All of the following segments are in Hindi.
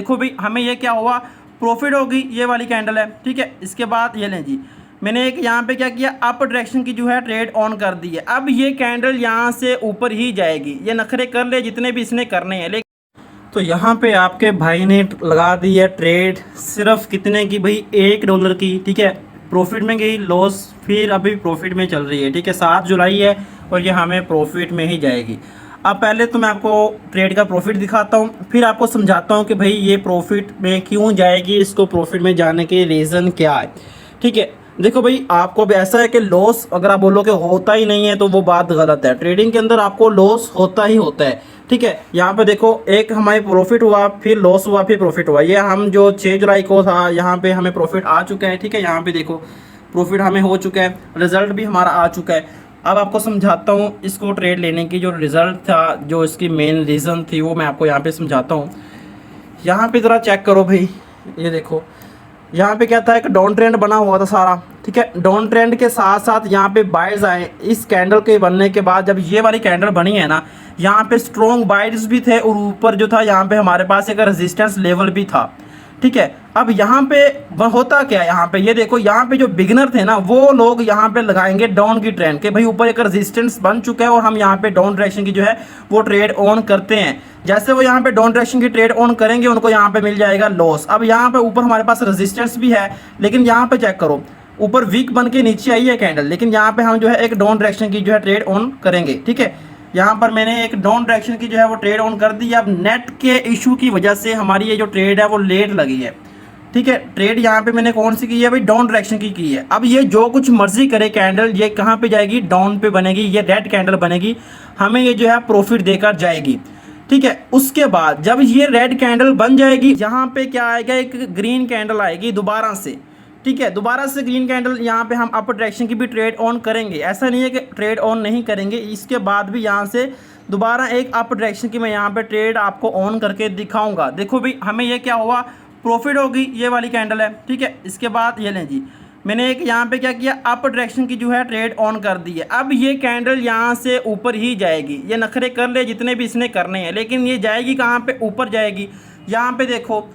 देखो भाई हमें ये क्या हुआ, प्रॉफिट होगी, ये वाली कैंडल है, ठीक है। इसके बाद ये लें जी, मैंने एक यहाँ पे क्या किया, अप डायरेक्शन की जो है ट्रेड ऑन कर दी है। अब ये कैंडल यहाँ से ऊपर ही जाएगी, ये नखरे कर ले जितने भी इसने करने हैं। लेकिन तो यहाँ पे आपके भाई ने लगा दी है ट्रेड, सिर्फ कितने की भाई, $1 की, ठीक है। प्रॉफिट में गई, लॉस, फिर अभी प्रॉफिट में चल रही है, ठीक है। 7 जुलाई है और ये हमें प्रॉफिट में ही जाएगी। अब पहले तो मैं आपको ट्रेड का प्रॉफिट दिखाता हूँ, फिर आपको समझाता हूँ कि भाई ये प्रॉफिट में क्यों जाएगी, इसको प्रॉफिट में जाने के रीज़न क्या है, ठीक है। देखो भाई आपको भी ऐसा है कि लॉस अगर आप बोलो कि होता ही नहीं है तो वो बात गलत है। ट्रेडिंग के अंदर आपको लॉस होता ही होता है, ठीक है। यहाँ पे देखो एक हमारे प्रॉफिट हुआ, फिर लॉस हुआ, फिर प्रॉफिट हुआ। ये हम जो 6 जुलाई को था, यहाँ पे हमें प्रॉफिट आ चुका है, ठीक है। यहाँ पे देखो प्रॉफिट हमें हो चुका है, रिजल्ट भी हमारा आ चुका है। अब आपको समझाता हूँ इसको ट्रेड लेने की जो रिज़ल्ट था, जो इसकी मेन रीज़न थी, वो मैं आपको यहाँ पे समझाता हूँ। यहाँ पे ज़रा चेक करो भाई, ये देखो यहाँ पे क्या था, एक डाउन ट्रेंड बना हुआ था सारा, ठीक है। डाउन ट्रेंड के साथ साथ यहाँ पे बाइज आए। इस कैंडल के बनने के बाद जब ये वाली कैंडल बनी है ना, यहाँ पे स्ट्रॉन्ग बाइज भी थे और ऊपर जो था यहाँ पे हमारे पास एक रेजिस्टेंस लेवल भी था, ठीक है। अब यहाँ पे होता क्या है, यहाँ पे ये देखो, यहाँ पे जो बिगनर थे ना वो लोग यहाँ पे लगाएंगे डाउन की ट्रेंड के, भाई ऊपर एक रेजिस्टेंस बन चुका है और हम यहाँ पे डाउन डायरेक्शन की जो है वो ट्रेड ऑन करते हैं। जैसे वो यहाँ पे डाउन डायरेक्शन की ट्रेड ऑन करेंगे उनको यहाँ पे मिल जाएगा लॉस। अब यहाँ पे ऊपर हमारे पास रेजिस्टेंस भी है, लेकिन यहाँ पे चेक करो ऊपर वीक बन के नीचे आई है कैंडल, लेकिन यहाँ पे हम जो है एक डाउन डायरेक्शन की जो है ट्रेड ऑन करेंगे, ठीक है। यहाँ पर मैंने एक डाउन डायरेक्शन की जो है वो ट्रेड ऑन कर दी है। अब नेट के इशू की वजह से हमारी ये जो ट्रेड है वो लेट लगी है, ठीक है। ट्रेड यहाँ पे मैंने कौन सी की है भाई, डाउन डायरेक्शन की है। अब ये जो कुछ मर्जी करे कैंडल, ये कहाँ पे जाएगी, डाउन पे बनेगी, ये रेड कैंडल बनेगी, हमें ये जो है प्रॉफिट देकर जाएगी, ठीक है। उसके बाद जब ये रेड कैंडल बन जाएगी, यहाँ पे क्या आएगा, एक ग्रीन कैंडल आएगी दोबारा से, ठीक है। दोबारा से ग्रीन कैंडल, यहाँ पे हम अपर डायरेक्शन की भी ट्रेड ऑन करेंगे, ऐसा नहीं है कि ट्रेड ऑन नहीं करेंगे। इसके बाद भी यहाँ से दोबारा एक अपर डायरेक्शन की मैं यहाँ पे ट्रेड आपको ऑन करके दिखाऊंगा। देखो भाई हमें ये क्या हुआ, प्रॉफिट होगी, ये वाली कैंडल है, ठीक है। इसके बाद ये लें जी, मैंने एक यहाँ पे क्या किया, अप डायरेक्शन की जो है ट्रेड ऑन कर दी है। अब ये कैंडल यहाँ से ऊपर ही जाएगी, ये नखरे कर ले जितने भी इसने करने हैं, लेकिन ये जाएगी कहाँ पे, ऊपर जाएगी। यहाँ पे देखो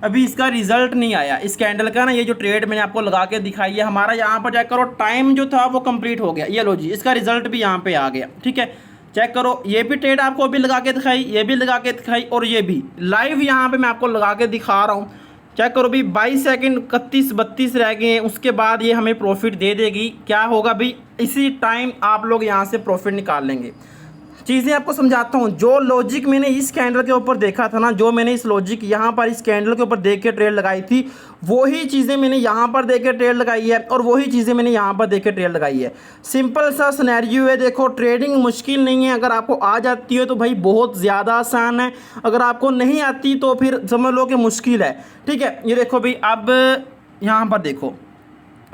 अभी इसका रिजल्ट नहीं आया इस कैंडल का ना, ये जो ट्रेड मैंने आपको लगा के दिखाई है, हमारा यहाँ पर चेक करो टाइम जो था वो कंप्लीट हो गया। ये लो जी, इसका रिजल्ट भी यहाँ पे आ गया, ठीक है। चेक करो, ये भी ट्रेड आपको अभी लगा के दिखाई, ये भी लगा के दिखाई, और ये भी लाइव यहाँ पे मैं आपको लगा के दिखा रहा हूँ। चेक करो भी 22 सेकंड 31-32 रह गए हैं, उसके बाद ये हमें प्रॉफिट दे देगी। क्या होगा भी, इसी टाइम आप लोग यहाँ से प्रॉफिट निकाल लेंगे। चीज़ें आपको समझाता हूँ, जो लॉजिक मैंने इस कैंडल के ऊपर देखा था ना, जो मैंने इस लॉजिक यहाँ पर इस कैंडल के ऊपर देख के ट्रेड लगाई थी, वही चीज़ें मैंने यहाँ पर देख के ट्रेड लगाई है और वही चीज़ें मैंने यहाँ पर देख के ट्रेड लगाई है। सिंपल सा सिनेरियो है। देखो ट्रेडिंग मुश्किल नहीं है, अगर आपको आ जाती है तो भाई बहुत ज़्यादा आसान है, अगर आपको नहीं आती तो फिर समझ लो कि मुश्किल है, ठीक है। ये देखो भाई, अब यहाँ पर देखो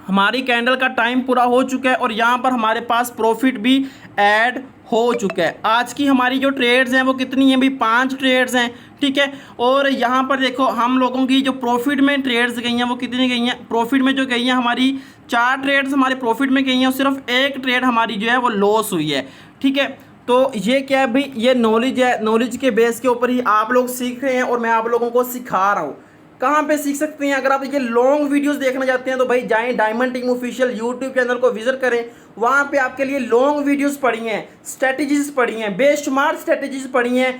हमारी कैंडल का टाइम पूरा हो चुका है और यहाँ पर हमारे पास प्रॉफिट भी ऐड हो चुका है। आज की हमारी जो ट्रेड्स हैं वो कितनी हैं भी, 5 ट्रेड्स हैं, ठीक है। और यहाँ पर देखो हम लोगों की जो प्रॉफिट में ट्रेड्स गई हैं वो कितनी गई हैं, प्रॉफिट में जो गई हैं हमारी 4 ट्रेड्स हमारे प्रॉफिट में गई हैं और सिर्फ एक ट्रेड हमारी जो है वो लॉस हुई है, ठीक है। तो ये क्या है भाई, ये नॉलेज है, नॉलेज के बेस के ऊपर ही आप लोग सीख रहे हैं और मैं आप लोगों को सिखा रहा हूँ। कहाँ पे सीख सकते हैं, अगर आप ये लॉन्ग वीडियोस देखना चाहते हैं तो भाई जाएं diamond team official YouTube channel को विजिट करें, वहाँ पे आपके लिए लॉन्ग वीडियोस पड़ी हैं, स्ट्रेटजीज पड़ी हैं, बेशुमार स्ट्रेटजीज पड़ी हैं।